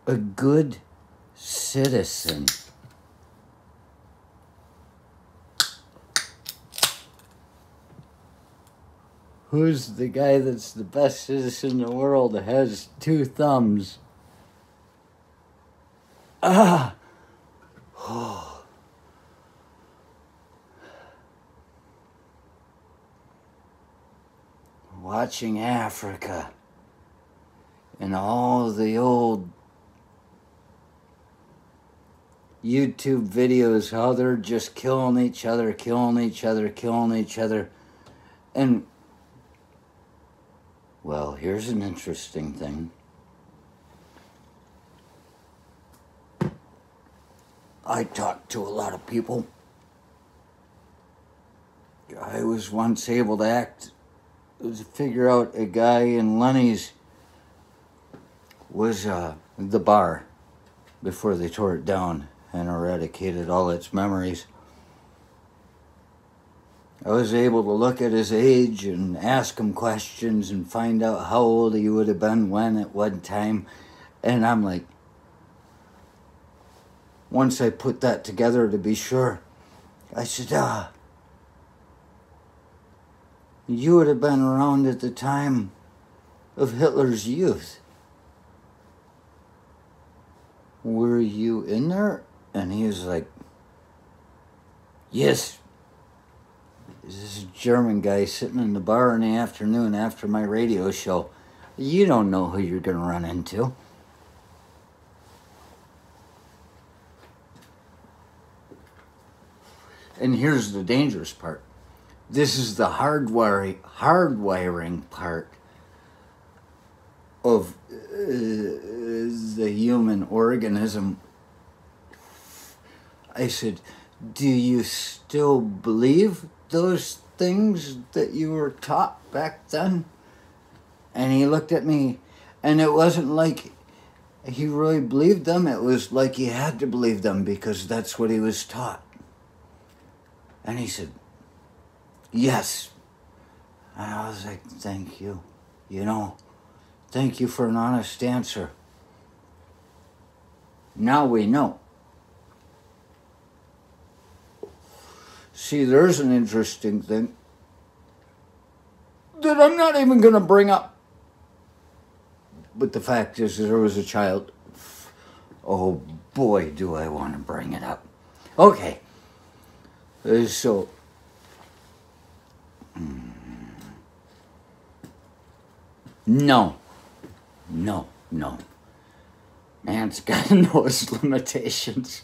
a good citizen. Who's the guy that's the best citizen in the world that has 2 thumbs? Ah! Oh. Watching Africa and all the old YouTube videos, how they're just killing each other. And, well, here's an interesting thing. I talked to a lot of people. I was once able to figure out a guy in Lenny's was the bar before they tore it down and eradicated all its memories. I was able to look at his age and ask him questions and find out how old he would have been when at one time. And I'm like, once I put that together to be sure, I said, you would have been around at the time of Hitler's youth. Were you in there? And he was like, yes. This is a German guy sitting in the bar in the afternoon after my radio show. You don't know who you're going to run into. And here's the dangerous part. This is the hardwiring part of the human organism. I said, do you still believe those things that you were taught back then? And he looked at me, and it wasn't like he really believed them. It was like he had to believe them because that's what he was taught. And he said, yes. And I was like, thank you. Thank you for an honest answer. Now we know. See, there's an interesting thing that I'm not even going to bring up. But the fact is, there was a child. Oh boy, do I want to bring it up. Okay. So, no. Man's got to know his limitations.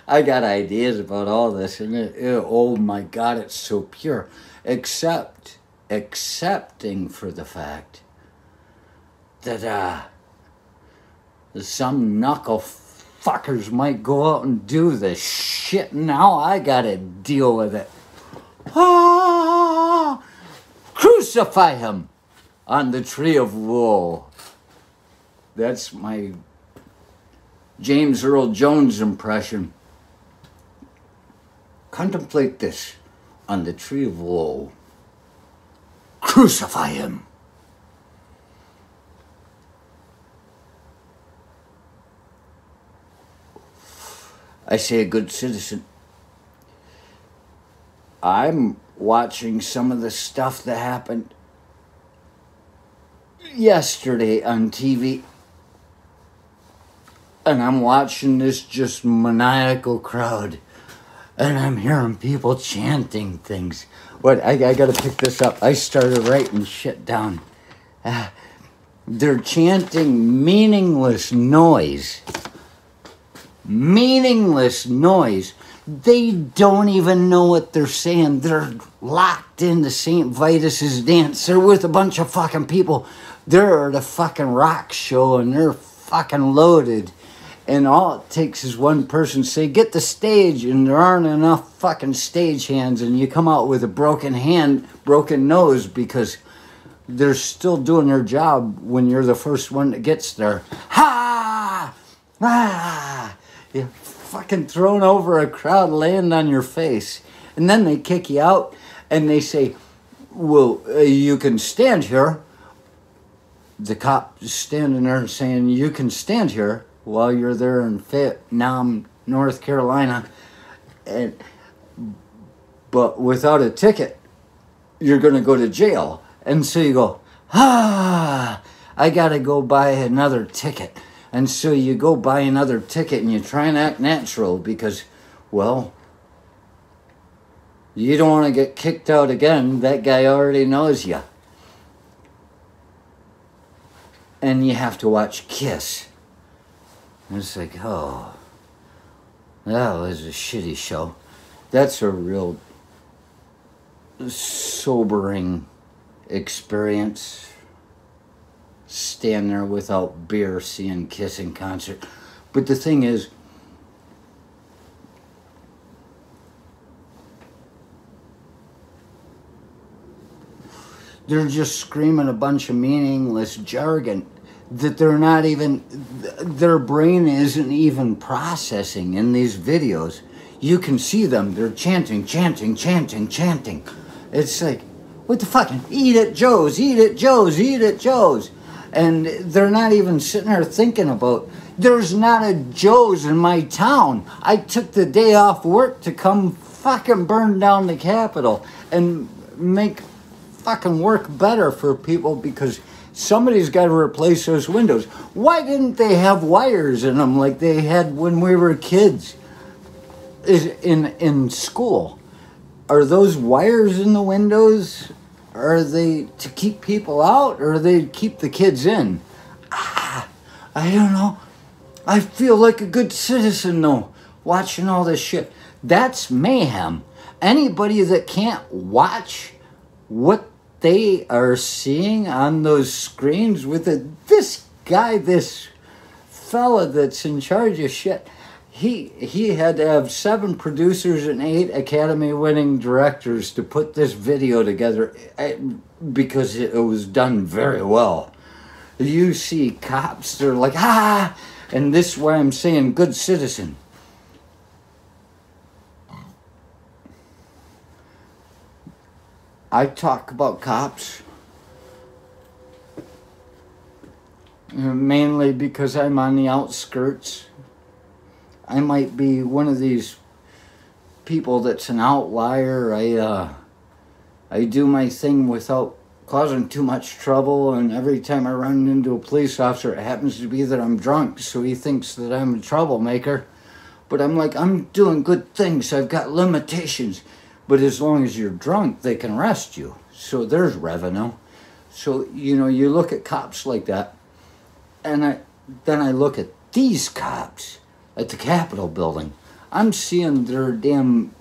I got ideas about all this, and oh my God, it's so pure. Accepting for the fact that some knuckle fuckers might go out and do this shit. Now I gotta deal with it. Crucify him on the tree of woe. That's my James Earl Jones impression. Contemplate this on the tree of woe. Crucify him. I say a good citizen. I'm watching some of the stuff that happened yesterday on TV. And I'm watching this just maniacal crowd. And I'm hearing people chanting things. I gotta pick this up. I started writing shit down. They're chanting meaningless noise. Meaningless noise. They don't even know what they're saying. They're locked into St. Vitus's dance. They're with a bunch of fucking people. They're at a fucking rock show and they're fucking loaded. And all it takes is one person to say, get the stage, and there aren't enough fucking stage hands, and you come out with a broken hand, broken nose, because they're still doing their job when you're the first one that gets there. Ha! Ah! You're fucking thrown over a crowd, land on your face. And then they kick you out, and they say, well, you can stand here, the cop is standing there saying, you can stand here while you're there in Vietnam, North Carolina, but without a ticket, you're going to go to jail. And so you go, I got to go buy another ticket. And so you go buy another ticket and you try and act natural because, well, you don't want to get kicked out again. That guy already knows you. And you have to watch Kiss. And it's like, oh, that was a shitty show. That's a real sobering experience. Stand there without beer, seeing Kiss in concert. But the thing is, they're just screaming a bunch of meaningless jargon that they're not even, their brain isn't even processing in these videos. You can see them, they're chanting, chanting, chanting, chanting. It's like, what the fuck? Eat it, Joe's, eat it, Joe's, eat it, Joe's. And they're not even sitting there thinking about, there's not a Joe's in my town. I took the day off work to come fucking burn down the Capitol and make fucking work better for people because somebody's got to replace those windows. Why didn't they have wires in them like they had when we were kids in school? Are those wires in the windows? Are they to keep people out or are they to keep the kids in? I don't know. I feel like a good citizen though, watching all this shit. That's mayhem. Anybody that can't watch what they are seeing on those screens with this guy, this fella that's in charge of shit, he had to have 7 producers and 8 Academy-winning directors to put this video together because it was done very well. You see cops, they're like, and this is why I'm saying good citizen. I talk about cops mainly because I'm on the outskirts. I might be one of these people that's an outlier. I do my thing without causing too much trouble, and every time I run into a police officer, it happens to be that I'm drunk, so he thinks that I'm a troublemaker. But I'm like, I'm doing good things. I've got limitations. But as long as you're drunk, they can arrest you. So there's revenue. So, you know, you look at cops like that, and then I look at these cops at the Capitol building. I'm seeing their damn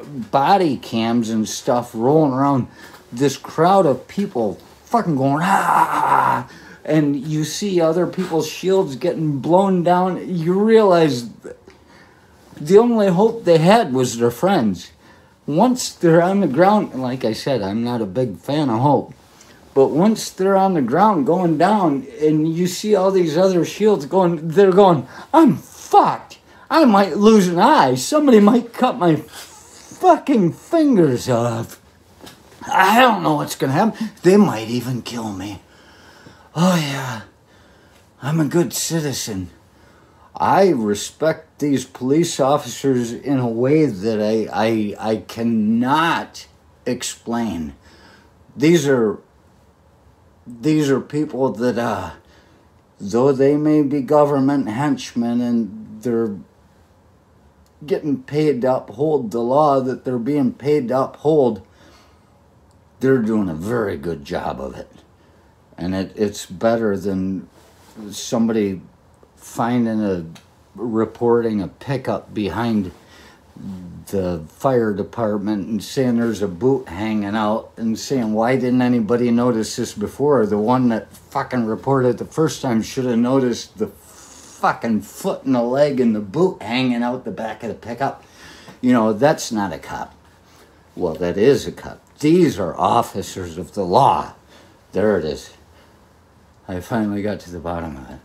body cams and stuff rolling around this crowd of people fucking going, and you see other people's shields getting blown down. You realize the only hope they had was their friends. Once they're on the ground, like I said, I'm not a big fan of hope. But once they're on the ground going down and you see all these other shields going, they're going, I'm fucked. I might lose an eye. Somebody might cut my fucking fingers off. I don't know what's going to happen. They might even kill me. Oh yeah, I'm a good citizen. I respect these police officers in a way that I cannot explain. These are people that, though they may be government henchmen and they're getting paid to uphold the law that they're being paid to uphold, they're doing a very good job of it. And it's better than somebody reporting a pickup behind the fire department and saying there's a boot hanging out and saying, why didn't anybody notice this before? The one that fucking reported the first time should have noticed the fucking foot and the leg and the boot hanging out the back of the pickup. You know, that's not a cop. Well, that is a cop. These are officers of the law. There it is. I finally got to the bottom of it.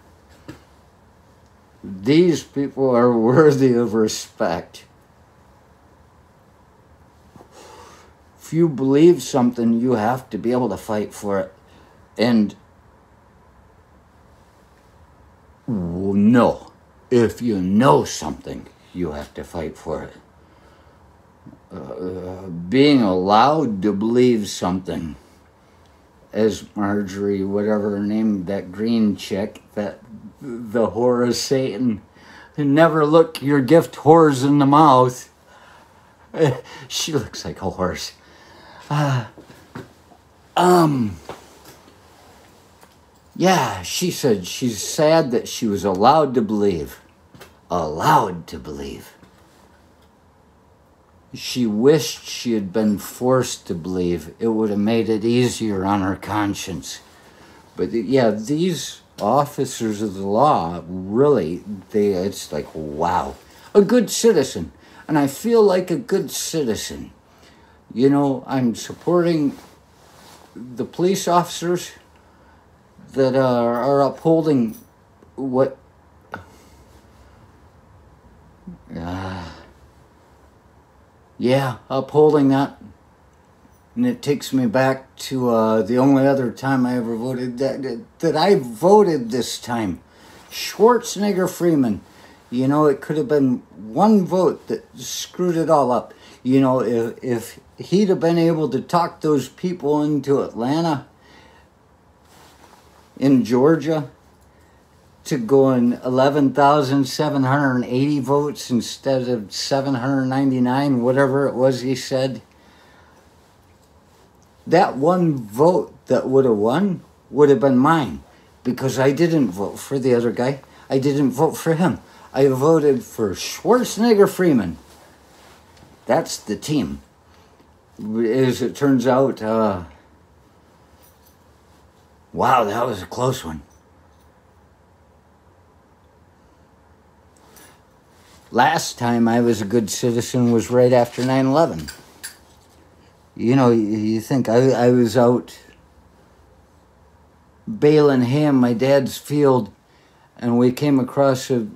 These people are worthy of respect. If you believe something, you have to be able to fight for it. And No. If you know something, you have to fight for it. Being allowed to believe something, as Marjorie, whatever her name, that green chick, that the whore of Satan, never look your gift whores in the mouth. She looks like a horse. Yeah, she said she's sad that she was allowed to believe. Allowed to believe. She wished she had been forced to believe. It would have made it easier on her conscience. But yeah, these officers of the law, really, it's like, wow. A good citizen. And I feel like a good citizen. You know, I'm supporting the police officers that are upholding what... yeah, upholding that. And it takes me back to the only other time I ever voted, that I voted this time. Schwarzenegger Freeman. You know, it could have been one vote that screwed it all up. You know, if he'd have been able to talk those people into Atlanta, in Georgia, to go in 11,780 votes instead of 799, whatever it was he said. That one vote that would have won would have been mine, because I didn't vote for the other guy. I didn't vote for him. I voted for Schwarzenegger Freeman. That's the team. As it turns out, wow, that was a close one. Last time I was a good citizen was right after 9/11. You know, you think I was out baling hay in my dad's field, and we came across a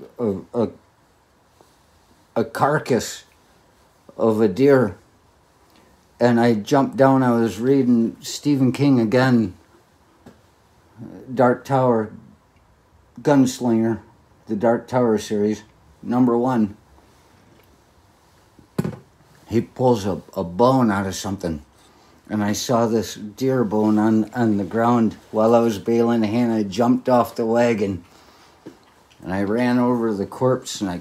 carcass of a deer, and I jumped down. I was reading Stephen King again, Dark Tower, Gunslinger, the Dark Tower series, #1. He pulls a bone out of something, and I saw this deer bone on the ground while I was baling hay, and I jumped off the wagon, and I ran over the corpse, and I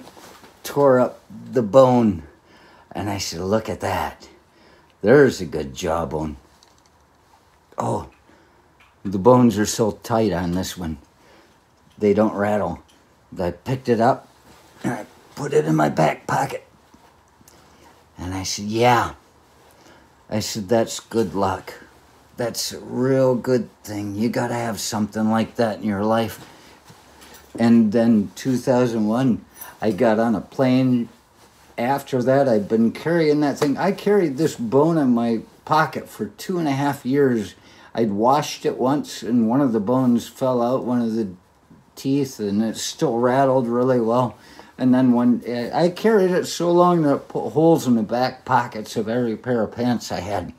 tore up the bone, and I said, look at that. There's a good jawbone. Oh, the bones are so tight on this one. They don't rattle. I picked it up, and I put it in my back pocket. And I said, yeah. I said, that's good luck. That's a real good thing. You got to have something like that in your life. And then 2001, I got on a plane. After that, I'd been carrying that thing. I carried this bone in my pocket for 2.5 years. I'd washed it once, and one of the bones fell out, one of the teeth, and it still rattled really well. And then when I carried it so long that it put holes in the back pockets of every pair of pants I had.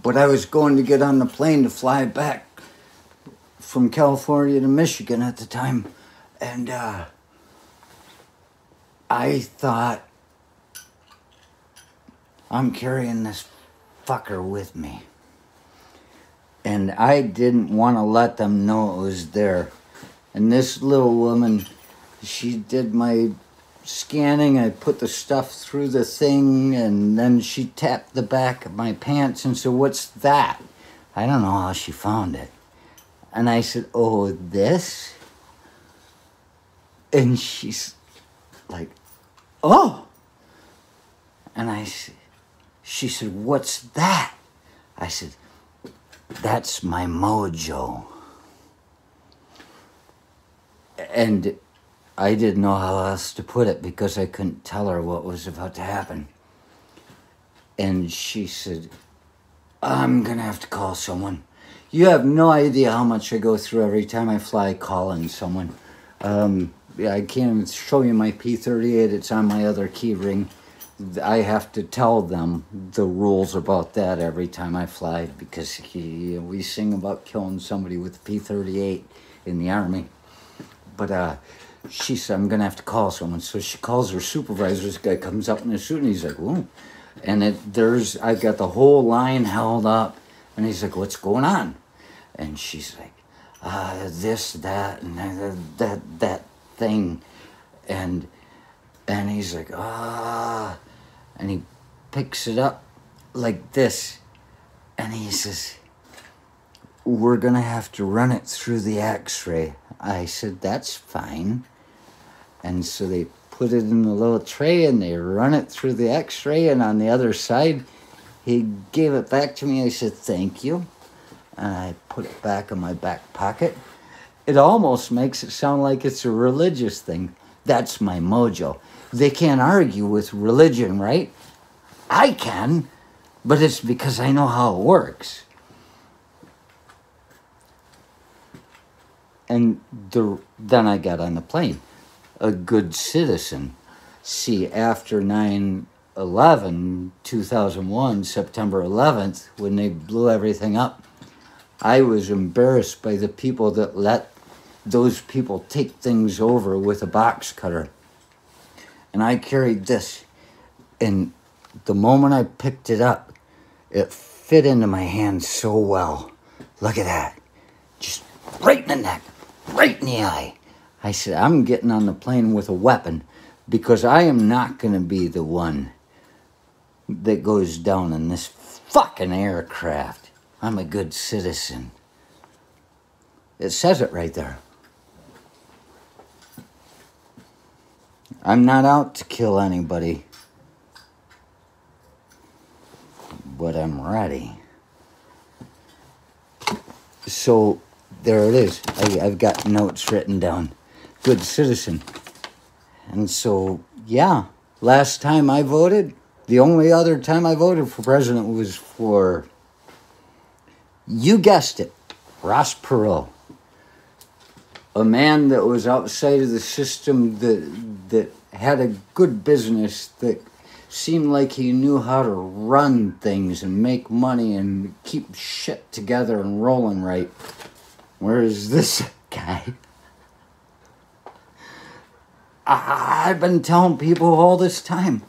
But I was going to get on the plane to fly back from California to Michigan at the time. And I thought, I'm carrying this fucker with me. And I didn't want to let them know it was there. And this little woman, she did my scanning. I put the stuff through the thing, and then she tapped the back of my pants and said, what's that? I don't know how she found it. And I said, oh, this? And she's like, oh. And she said, what's that? I said, that's my mojo. And I didn't know how else to put it because I couldn't tell her what was about to happen. And she said, I'm going to have to call someone. You have no idea how much I go through every time I fly calling someone. Yeah, I can't even show you my P38. It's on my other key ring. I have to tell them the rules about that every time I fly because we sing about killing somebody with P38 in the Army. But she said, I'm going to have to call someone. So she calls her supervisor. This guy comes up in a suit, and he's like, whoa. And I've got the whole line held up. And he's like, what's going on? And she's like, this, that, and that thing. And he's like, and he picks it up like this. And he says, we're going to have to run it through the x-ray. I said, that's fine. And so they put it in the little tray and they run it through the x-ray. And on the other side, he gave it back to me. I said, thank you. And I put it back in my back pocket. It almost makes it sound like it's a religious thing. That's my mojo. They can't argue with religion, right? I can, but it's because I know how it works. And then I got on the plane. A good citizen. See, after 9/11, 2001, September 11th, when they blew everything up, I was embarrassed by the people that let those people take things over with a box cutter. And I carried this. And the moment I picked it up, it fit into my hand so well. Look at that. Just right in the neck. Right in the eye. I said, I'm getting on the plane with a weapon because I am not going to be the one that goes down in this fucking aircraft. I'm a good citizen. It says it right there. I'm not out to kill anybody, but I'm ready. So there it is. I've got notes written down. Good citizen. And so, yeah, last time I voted, the only other time I voted for president was for, you guessed it, Ross Perot. A man that was outside of the system that had a good business, that seemed like he knew how to run things and make money and keep shit together and rolling right. Whereas this guy, I've been telling people all this time,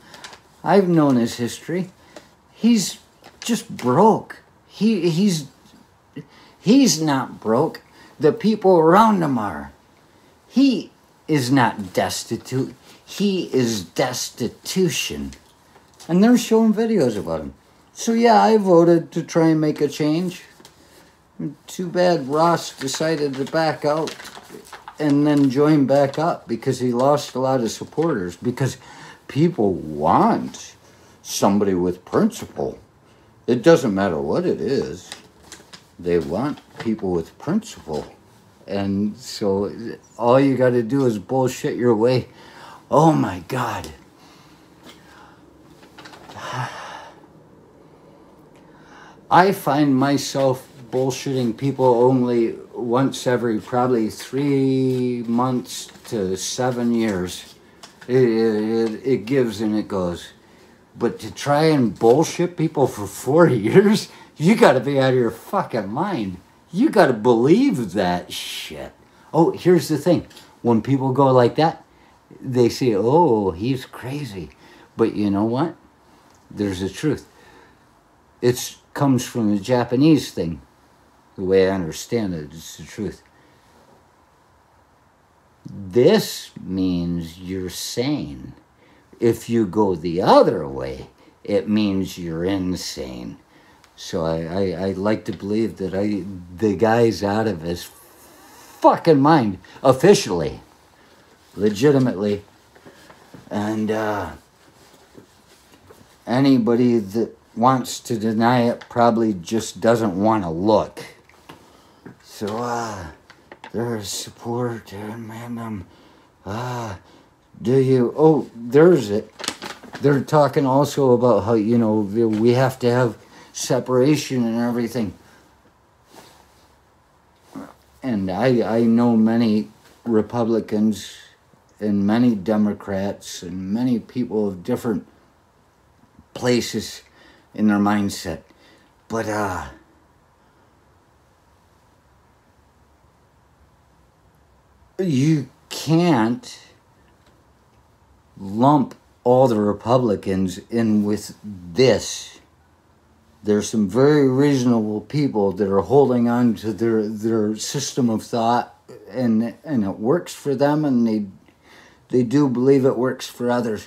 I've known his history. He's just broke. He's not broke. The people around him are. He is not destitute. He is destitution. And they're showing videos about him. So yeah, I voted to try and make a change. Too bad Ross decided to back out and then join back up because he lost a lot of supporters. Because people want somebody with principle. It doesn't matter what it is. They want people with principle. And so all you got to do is bullshit your way. Oh my God. I find myself bullshitting people only once every probably 3 months to 7 years. It gives and it goes. But to try and bullshit people for 4 years, you got to be out of your fucking mind. You got to believe that shit. Oh, here's the thing. When people go like that, they say, oh, he's crazy. But you know what? There's the truth. It comes from the Japanese thing. The way I understand it, it's the truth. This means you're sane. If you go the other way, it means you're insane. So I like to believe that the guy's out of his fucking mind, officially, legitimately. And anybody that wants to deny it probably just doesn't want to look. So there's support, man. Do you? Oh, there's it. They're talking also about how, you know, we have to have separation and everything. And I know many Republicans and many Democrats and many people of different places in their mindset. But you can't lump all the Republicans in with this. There's some very reasonable people that are holding on to their system of thought, and it works for them, and they do believe it works for others.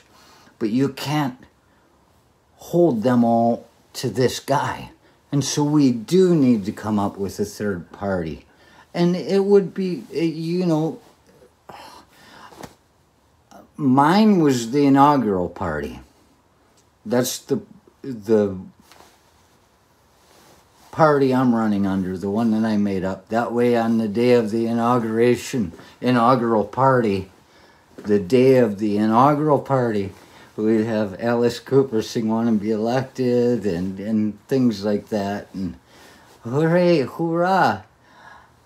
But you can't hold them all to this guy. And so we do need to come up with a third party. And it would be, you know, mine was the inaugural party. That's the party I'm running under, the one that I made up. That way on the day of the inaugural party, the day of the inaugural party, we'd have Alice Cooper sing "Wanna Be Elected" and things like that. And hooray, hoorah.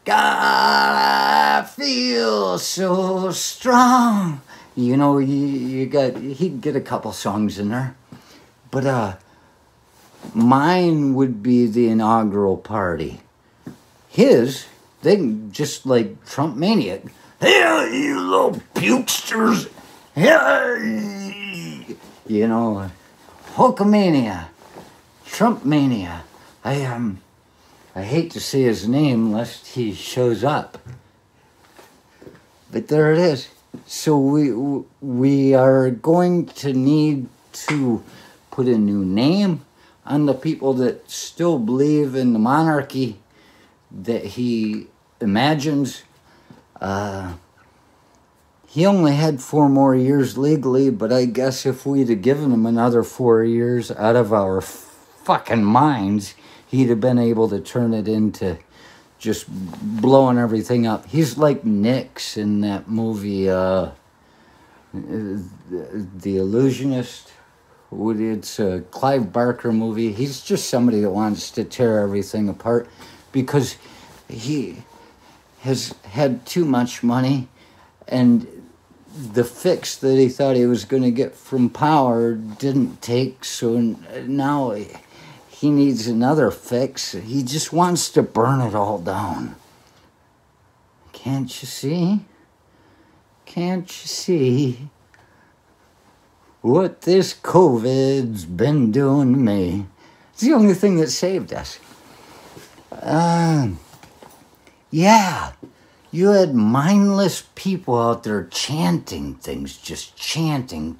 God, I feel so strong. You know, he'd get a couple songs in there. But mine would be the inaugural party. His, they can just like Trump Maniac. Hey, you little pukesters. Hey. You know, Hulkamania, Trump Mania. I hate to say his name lest he shows up. But there it is. So we are going to need to put a new name on the people that still believe in the monarchy that he imagines. He only had 4 more years legally, but I guess if we'd have given him another 4 years out of our fucking minds, he'd have been able to turn it into just blowing everything up. He's like Nix in that movie, The Illusionist. It's a Clive Barker movie. He's just somebody that wants to tear everything apart because he has had too much money, and the fix that he thought he was going to get from power didn't take, so now he needs another fix. He just wants to burn it all down. Can't you see? Can't you see what this COVID's been doing to me? It's the only thing that saved us. Yeah, you had mindless people out there chanting things, just chanting.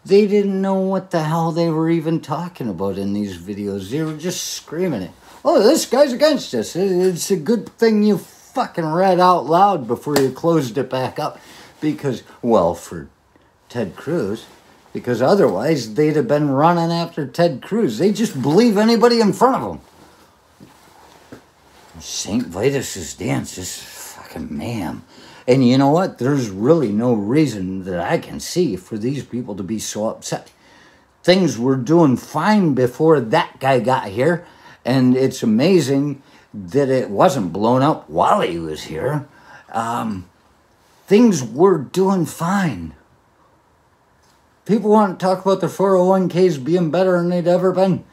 They didn't know what the hell they were even talking about in these videos. They were just screaming it. Oh, this guy's against us. It's a good thing you fucking read out loud before you closed it back up. Because, well, for Ted Cruz, because otherwise they'd have been running after Ted Cruz. They just believe anybody in front of them. St. Vitus's dance is fucking mayhem. And you know what? There's really no reason that I can see for these people to be so upset. Things were doing fine before that guy got here, and it's amazing that it wasn't blown up while he was here. Things were doing fine. People want to talk about their 401ks being better than they'd ever been.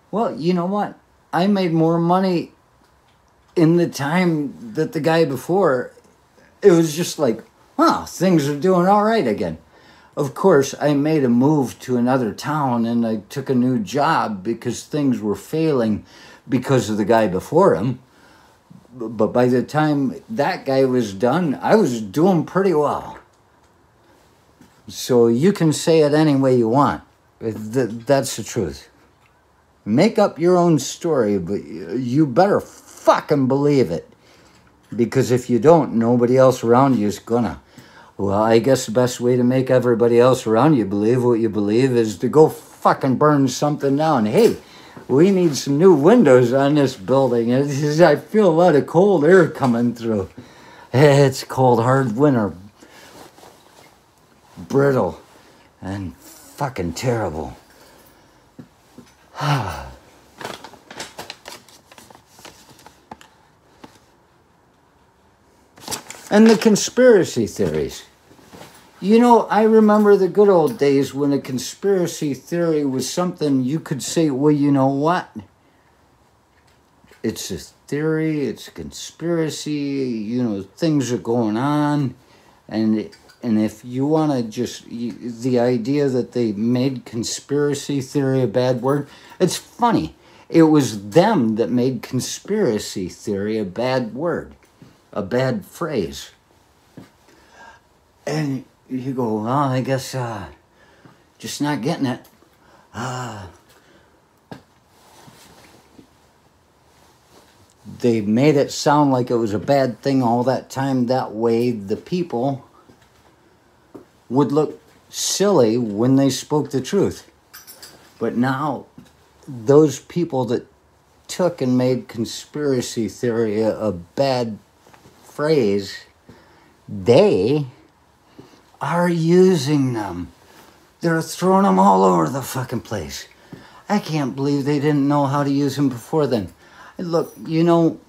Well, you know what? I made more money in the time that the guy before. It was just like, wow, things are doing all right again. Of course, I made a move to another town and I took a new job because things were failing because of the guy before him. But by the time that guy was done, I was doing pretty well. So you can say it any way you want. That's the truth. Make up your own story, but you better fucking believe it. Because if you don't, nobody else around you is gonna. Well, I guess the best way to make everybody else around you believe what you believe is to go fucking burn something down. Hey, we need some new windows on this building. I feel a lot of cold air coming through. It's cold, hard winter. Brittle and fucking terrible. And the conspiracy theories. You know, I remember the good old days when a conspiracy theory was something you could say, well, you know what? It's theory, it's a conspiracy, you know, things are going on. And if you want to just, the idea that they made conspiracy theory a bad word, it's funny. It was them that made conspiracy theory a bad word, a bad phrase. And you go, well, I guess, just not getting it. They made it sound like it was a bad thing all that time. That way the people would look silly when they spoke the truth. But now, those people that took and made conspiracy theory a bad phrase, they are using them. They're throwing them all over the fucking place. I can't believe they didn't know how to use them before then. Look, you know,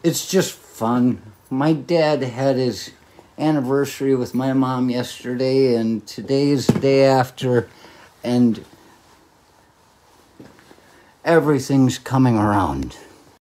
it's just fun. My dad had his anniversary with my mom yesterday, and today's the day after, and everything's coming around.